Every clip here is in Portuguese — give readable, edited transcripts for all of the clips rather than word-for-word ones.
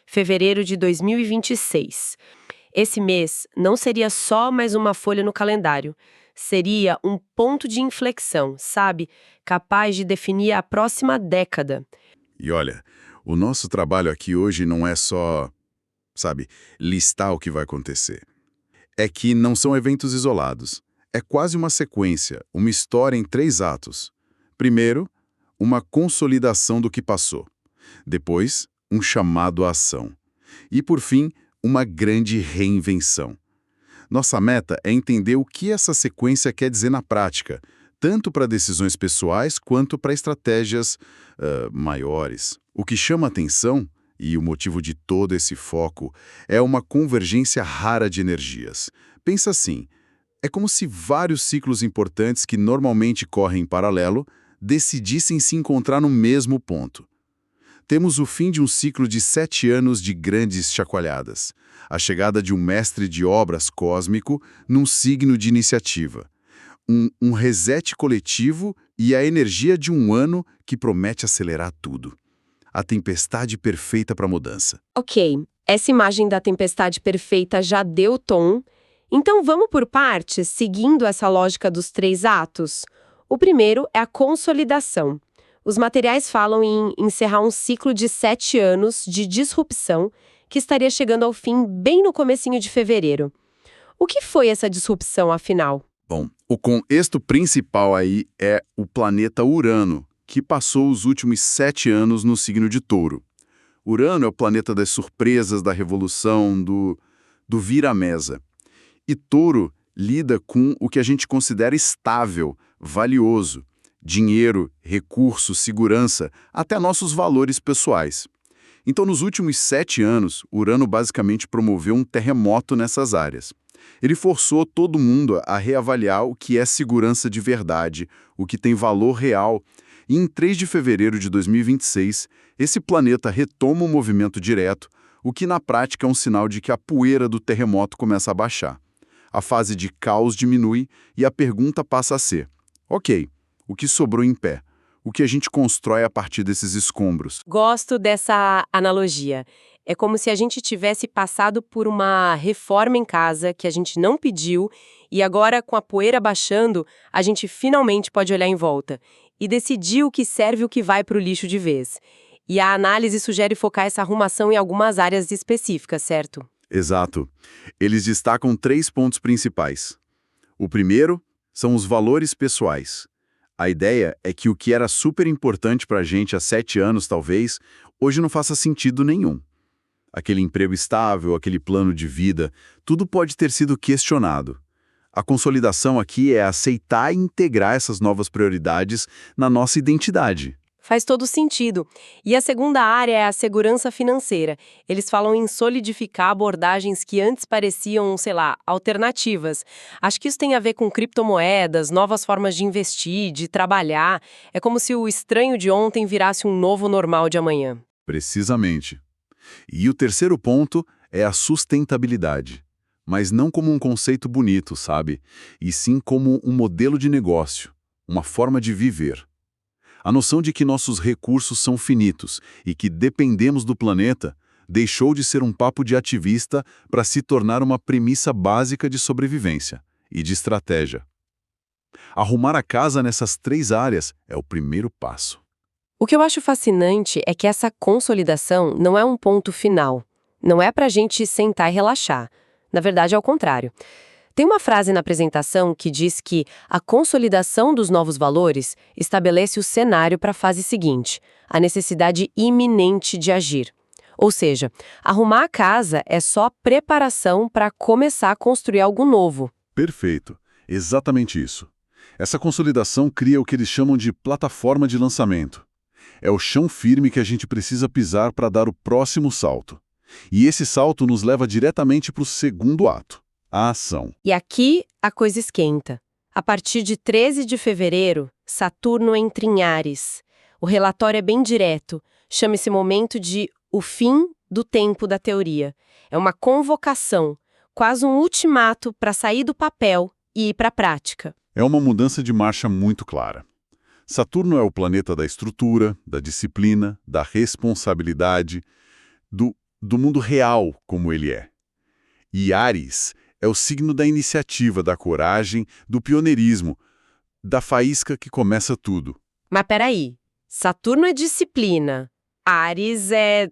fevereiro de 2026. Esse mês não seria só mais uma folha no calendário, seria um ponto de inflexão, sabe? Capaz de definir a próxima década. E olha, o nosso trabalho aqui hoje não é só, sabe, listar o que vai acontecer. É que não são eventos isolados. É quase uma sequência, uma história em 3 atos. Primeiro, uma consolidação do que passou. Depois, um chamado à ação. E, por fim, uma grande reinvenção. Nossa meta é entender o que essa sequência quer dizer na prática, tanto para decisões pessoais quanto para estratégias maiores. O que chama atenção, e o motivo de todo esse foco, é uma convergência rara de energias. Pensa assim, é como se vários ciclos importantes que normalmente correm em paralelo decidissem se encontrar no mesmo ponto. Temos o fim de um ciclo de 7 anos de grandes chacoalhadas, a chegada de um mestre de obras cósmico num signo de iniciativa, um reset coletivo e a energia de um ano que promete acelerar tudo. A tempestade perfeita para a mudança. Ok, essa imagem da tempestade perfeita já deu tom. Então vamos por partes, seguindo essa lógica dos 3 atos. O primeiro é a consolidação. Os materiais falam em encerrar um ciclo de 7 anos de disrupção que estaria chegando ao fim bem no comecinho de fevereiro. O que foi essa disrupção, afinal? Bom, o contexto principal aí é o planeta Urano, que passou os últimos 7 anos no signo de Touro. Urano é o planeta das surpresas, da revolução, do vira-mesa. E Touro lida com o que a gente considera estável, valioso. Dinheiro, recursos, segurança, até nossos valores pessoais. Então, nos últimos 7 anos, Urano basicamente promoveu um terremoto nessas áreas. Ele forçou todo mundo a reavaliar o que é segurança de verdade, o que tem valor real. E em 3 de fevereiro de 2026, esse planeta retoma o movimento direto, o que na prática é um sinal de que a poeira do terremoto começa a baixar. A fase de caos diminui e a pergunta passa a ser: ok, o que sobrou em pé? O que a gente constrói a partir desses escombros? Gosto dessa analogia. É como se a gente tivesse passado por uma reforma em casa que a gente não pediu e agora, com a poeira baixando, a gente finalmente pode olhar em volta e decidir o que serve e o que vai para o lixo de vez. E a análise sugere focar essa arrumação em algumas áreas específicas, certo? Exato. Eles destacam 3 pontos principais. O primeiro são os valores pessoais. A ideia é que o que era super importante para a gente há 7 anos, talvez, hoje não faça sentido nenhum. Aquele emprego estável, aquele plano de vida, tudo pode ter sido questionado. A consolidação aqui é aceitar e integrar essas novas prioridades na nossa identidade. Faz todo sentido. E a segunda área é a segurança financeira. Eles falam em solidificar abordagens que antes pareciam, sei lá, alternativas. Acho que isso tem a ver com criptomoedas, novas formas de investir, de trabalhar. É como se o estranho de ontem virasse um novo normal de amanhã. Precisamente. E o terceiro ponto é a sustentabilidade. Mas não como um conceito bonito, sabe? E sim como um modelo de negócio, uma forma de viver. A noção de que nossos recursos são finitos e que dependemos do planeta deixou de ser um papo de ativista para se tornar uma premissa básica de sobrevivência e de estratégia. Arrumar a casa nessas 3 áreas é o primeiro passo. O que eu acho fascinante é que essa consolidação não é um ponto final. Não é pra gente sentar e relaxar. Na verdade, é o contrário. Tem uma frase na apresentação que diz que a consolidação dos novos valores estabelece o cenário para a fase seguinte, a necessidade iminente de agir. Ou seja, arrumar a casa é só preparação para começar a construir algo novo. Perfeito. Exatamente isso. Essa consolidação cria o que eles chamam de plataforma de lançamento. É o chão firme que a gente precisa pisar para dar o próximo salto. E esse salto nos leva diretamente para o segundo ato. A ação. E aqui a coisa esquenta. A partir de 13 de fevereiro, Saturno entra em Áries. O relatório é bem direto. Chama esse momento de o fim do tempo da teoria. É uma convocação, quase um ultimato para sair do papel e ir para a prática. É uma mudança de marcha muito clara. Saturno é o planeta da estrutura, da disciplina, da responsabilidade, do do mundo real como ele é. E Áries é o signo da iniciativa, da coragem, do pioneirismo, da faísca que começa tudo. Mas peraí, Saturno é disciplina, Áries é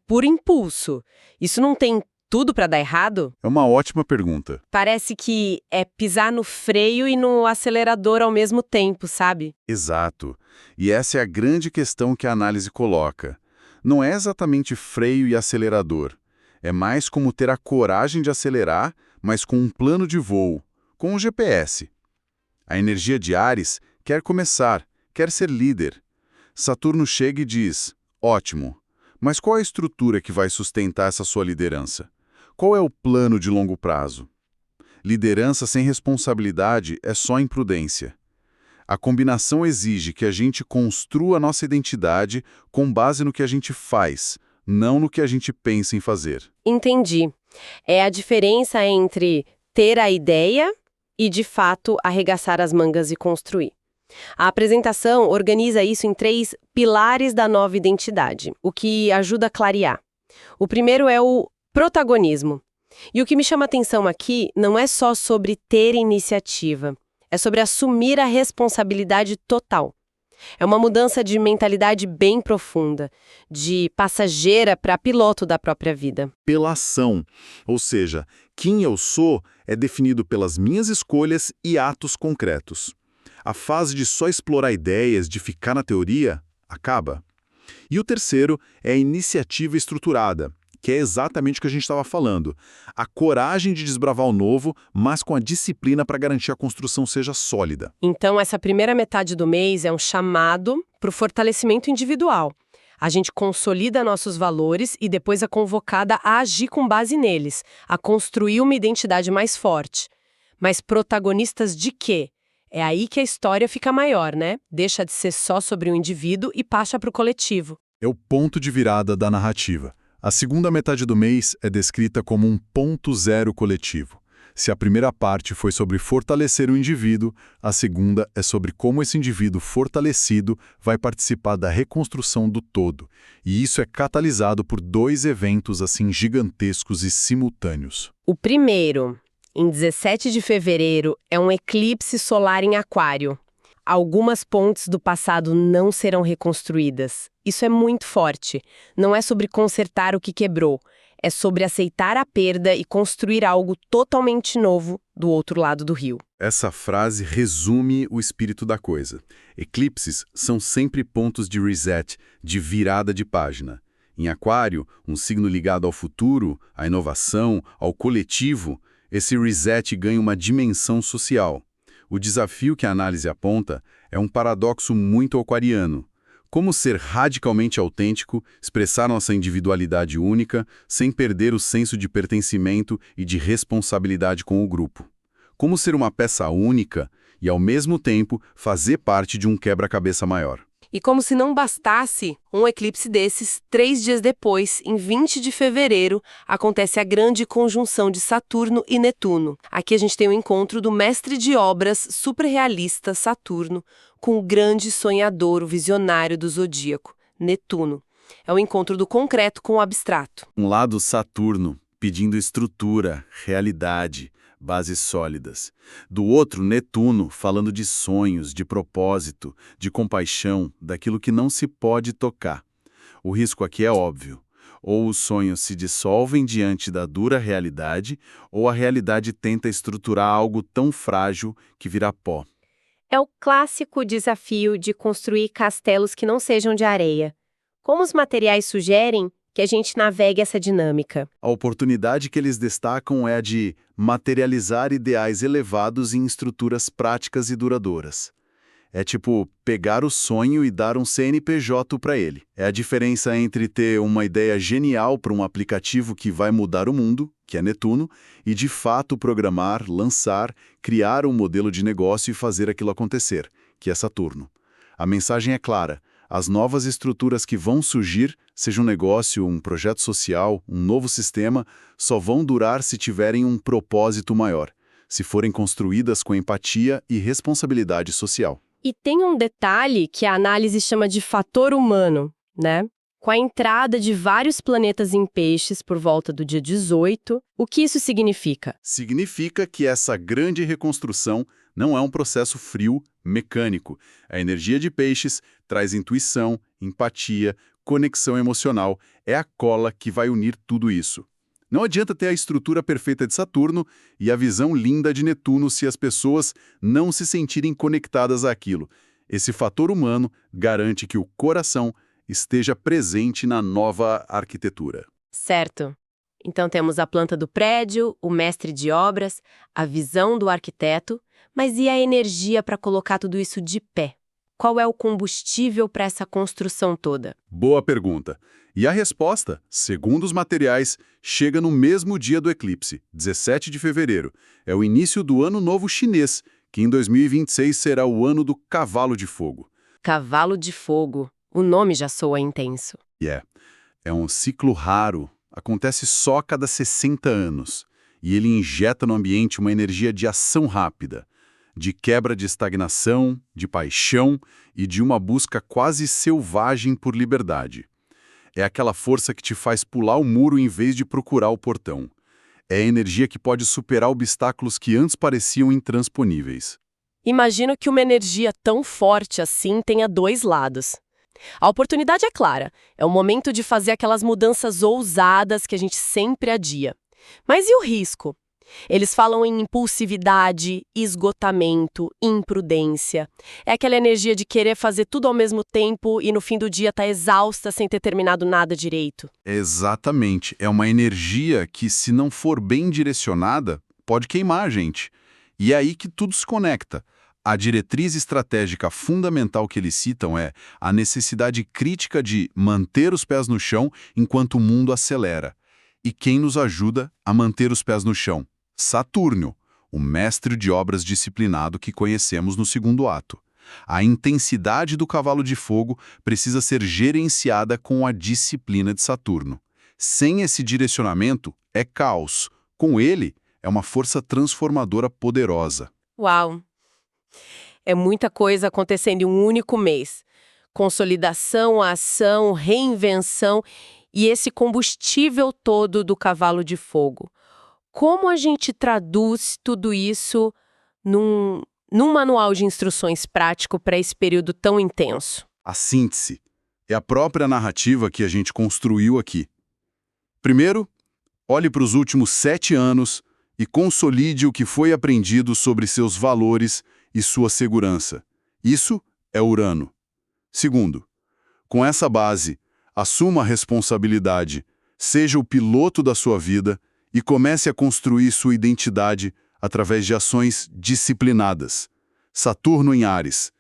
puro impulso. Isso não tem tudo para dar errado? É uma ótima pergunta. Parece que é pisar no freio e no acelerador ao mesmo tempo, sabe? Exato. E essa é a grande questão que a análise coloca. Não é exatamente freio e acelerador. É mais como ter a coragem de acelerar, mas com um plano de voo, com um GPS. A energia de Áries quer começar, quer ser líder. Saturno chega e diz, ótimo, mas qual é a estrutura que vai sustentar essa sua liderança? Qual é o plano de longo prazo? Liderança sem responsabilidade é só imprudência. A combinação exige que a gente construa nossa identidade com base no que a gente faz, não no que a gente pensa em fazer. Entendi. É a diferença entre ter a ideia e, de fato, arregaçar as mangas e construir. A apresentação organiza isso em 3 pilares da nova identidade, o que ajuda a clarear. O primeiro é o protagonismo. E o que me chama a atenção aqui não é só sobre ter iniciativa, é sobre assumir a responsabilidade total. É uma mudança de mentalidade bem profunda, de passageira para piloto da própria vida. Pela ação, ou seja, quem eu sou é definido pelas minhas escolhas e atos concretos. A fase de só explorar ideias, de ficar na teoria, acaba. E o terceiro é a iniciativa estruturada, que é exatamente o que a gente estava falando. A coragem de desbravar o novo, mas com a disciplina para garantir a construção seja sólida. Então, essa primeira metade do mês é um chamado para o fortalecimento individual. A gente consolida nossos valores e depois é convocada a agir com base neles, a construir uma identidade mais forte. Mas protagonistas de quê? É aí que a história fica maior, né? Deixa de ser só sobre o indivíduo e passa para o coletivo. É o ponto de virada da narrativa. A segunda metade do mês é descrita como um ponto zero coletivo. Se a primeira parte foi sobre fortalecer o indivíduo, a segunda é sobre como esse indivíduo fortalecido vai participar da reconstrução do todo. E isso é catalisado por 2 eventos assim gigantescos e simultâneos. O primeiro, em 17 de fevereiro, é um eclipse solar em Aquário. Algumas pontes do passado não serão reconstruídas. Isso é muito forte. Não é sobre consertar o que quebrou. É sobre aceitar a perda e construir algo totalmente novo do outro lado do rio. Essa frase resume o espírito da coisa. Eclipses são sempre pontos de reset, de virada de página. Em Aquário, um signo ligado ao futuro, à inovação, ao coletivo, esse reset ganha uma dimensão social. O desafio que a análise aponta é um paradoxo muito aquariano. Como ser radicalmente autêntico, expressar nossa individualidade única, sem perder o senso de pertencimento e de responsabilidade com o grupo. Como ser uma peça única e, ao mesmo tempo, fazer parte de um quebra-cabeça maior. E como se não bastasse, um eclipse desses, 3 dias depois, em 20 de fevereiro, acontece a grande conjunção de Saturno e Netuno. Aqui a gente tem o encontro do mestre de obras superrealista Saturno com o grande sonhador, o visionário do zodíaco, Netuno. É o encontro do concreto com o abstrato. Um lado Saturno, pedindo estrutura, realidade, bases sólidas. Do outro, Netuno, falando de sonhos, de propósito, de compaixão, daquilo que não se pode tocar. O risco aqui é óbvio. Ou os sonhos se dissolvem diante da dura realidade, ou a realidade tenta estruturar algo tão frágil que vira pó. É o clássico desafio de construir castelos que não sejam de areia. Como os materiais sugerem que a gente navegue essa dinâmica? A oportunidade que eles destacam é a de materializar ideais elevados em estruturas práticas e duradouras. É tipo pegar o sonho e dar um CNPJ para ele. É a diferença entre ter uma ideia genial para um aplicativo que vai mudar o mundo, que é Netuno, e de fato programar, lançar, criar um modelo de negócio e fazer aquilo acontecer, que é Saturno. A mensagem é clara. As novas estruturas que vão surgir, seja um negócio, um projeto social, um novo sistema, só vão durar se tiverem um propósito maior, se forem construídas com empatia e responsabilidade social. E tem um detalhe que a análise chama de fator humano, né? com a entrada de vários planetas em Peixes por volta do dia 18, o que isso significa? Significa que essa grande reconstrução não é um processo frio, mecânico. A energia de Peixes traz intuição, empatia, conexão emocional. É a cola que vai unir tudo isso. Não adianta ter a estrutura perfeita de Saturno e a visão linda de Netuno se as pessoas não se sentirem conectadas àquilo. Esse fator humano garante que o coração esteja presente na nova arquitetura. Certo. Então temos a planta do prédio, o mestre de obras, a visão do arquiteto, mas e a energia para colocar tudo isso de pé? Qual é o combustível para essa construção toda? Boa pergunta. E a resposta, segundo os materiais, chega no mesmo dia do eclipse, 17 de fevereiro. É o início do Ano Novo Chinês, que em 2026 será o ano do Cavalo de Fogo. Cavalo de Fogo. O nome já soa intenso. É um ciclo raro, acontece só a cada 60 anos. E ele injeta no ambiente uma energia de ação rápida, de quebra de estagnação, de paixão e de uma busca quase selvagem por liberdade. É aquela força que te faz pular o muro em vez de procurar o portão. É a energia que pode superar obstáculos que antes pareciam intransponíveis. Imagino que uma energia tão forte assim tenha dois lados. A oportunidade é clara, é o momento de fazer aquelas mudanças ousadas que a gente sempre adia. Mas e o risco? Eles falam em impulsividade, esgotamento, imprudência. É aquela energia de querer fazer tudo ao mesmo tempo e no fim do dia tá exausta sem ter terminado nada direito. Exatamente. É uma energia que, se não for bem direcionada, pode queimar a gente. E é aí que tudo se conecta. A diretriz estratégica fundamental que eles citam é a necessidade crítica de manter os pés no chão enquanto o mundo acelera. E quem nos ajuda a manter os pés no chão? Saturno, o mestre de obras disciplinado que conhecemos no segundo ato. A intensidade do cavalo de fogo precisa ser gerenciada com a disciplina de Saturno. Sem esse direcionamento, é caos. Com ele, é uma força transformadora poderosa. Uau! É muita coisa acontecendo em um único mês. Consolidação, ação, reinvenção e esse combustível todo do cavalo de fogo. Como a gente traduz tudo isso num manual de instruções prático para esse período tão intenso? A síntese é a própria narrativa que a gente construiu aqui. Primeiro, olhe para os últimos 7 anos e consolide o que foi aprendido sobre seus valores e sua segurança. Isso é Urano. Segundo, com essa base, assuma a responsabilidade, seja o piloto da sua vida e comece a construir sua identidade através de ações disciplinadas. Saturno em Áries.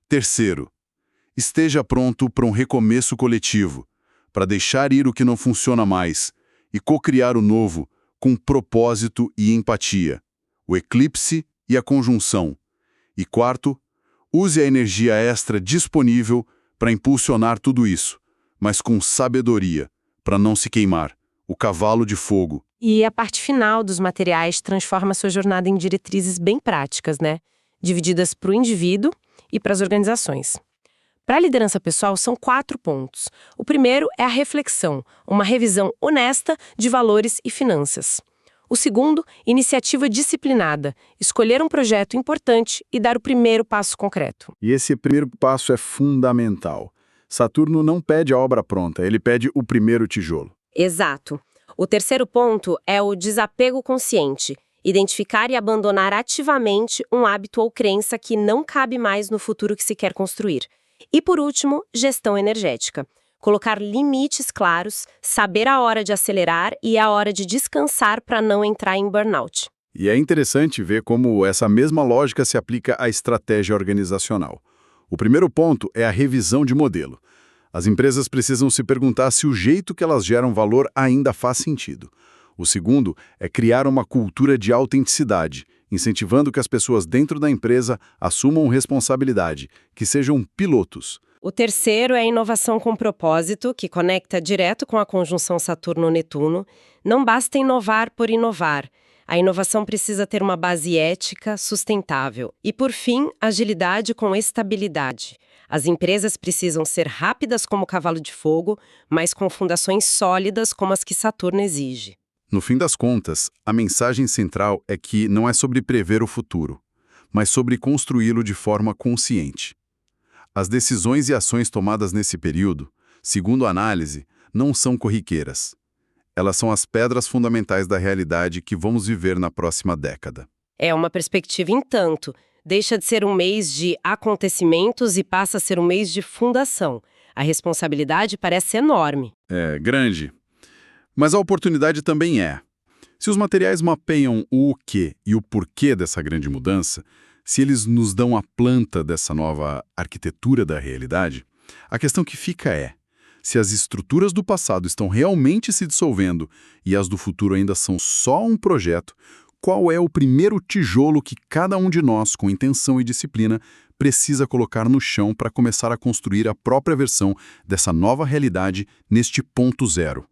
Terceiro, esteja pronto para um recomeço coletivo, para deixar ir o que não funciona mais e co-criar o novo com propósito e empatia. O eclipse e a conjunção. E quarto, use a energia extra disponível para impulsionar tudo isso, mas com sabedoria, para não se queimar. O cavalo de fogo. E a parte final dos materiais transforma sua jornada em diretrizes bem práticas, né? Divididas para o indivíduo e para as organizações. Para a liderança pessoal, são 4 pontos. O primeiro é a reflexão, uma revisão honesta de valores e finanças. O segundo, iniciativa disciplinada, escolher um projeto importante e dar o primeiro passo concreto. E esse primeiro passo é fundamental. Saturno não pede a obra pronta, ele pede o primeiro tijolo. Exato. O terceiro ponto é o desapego consciente, identificar e abandonar ativamente um hábito ou crença que não cabe mais no futuro que se quer construir. E por último, gestão energética. Colocar limites claros, saber a hora de acelerar e a hora de descansar para não entrar em burnout. E é interessante ver como essa mesma lógica se aplica à estratégia organizacional. O primeiro ponto é a revisão de modelo. As empresas precisam se perguntar se o jeito que elas geram valor ainda faz sentido. O segundo é criar uma cultura de autenticidade, incentivando que as pessoas dentro da empresa assumam responsabilidade, que sejam pilotos. O terceiro é a inovação com propósito, que conecta direto com a conjunção Saturno-Netuno. Não basta inovar por inovar. A inovação precisa ter uma base ética sustentável. E, por fim, agilidade com estabilidade. As empresas precisam ser rápidas como cavalo de fogo, mas com fundações sólidas como as que Saturno exige. No fim das contas, a mensagem central é que não é sobre prever o futuro, mas sobre construí-lo de forma consciente. As decisões e ações tomadas nesse período, segundo a análise, não são corriqueiras. Elas são as pedras fundamentais da realidade que vamos viver na próxima década. É uma perspectiva em tanto. Deixa de ser um mês de acontecimentos e passa a ser um mês de fundação. A responsabilidade parece enorme. É grande. Mas a oportunidade também é. Se os materiais mapeiam o quê e o porquê dessa grande mudança, se eles nos dão a planta dessa nova arquitetura da realidade, a questão que fica é: se as estruturas do passado estão realmente se dissolvendo e as do futuro ainda são só um projeto, qual é o primeiro tijolo que cada um de nós, com intenção e disciplina, precisa colocar no chão para começar a construir a própria versão dessa nova realidade neste ponto zero?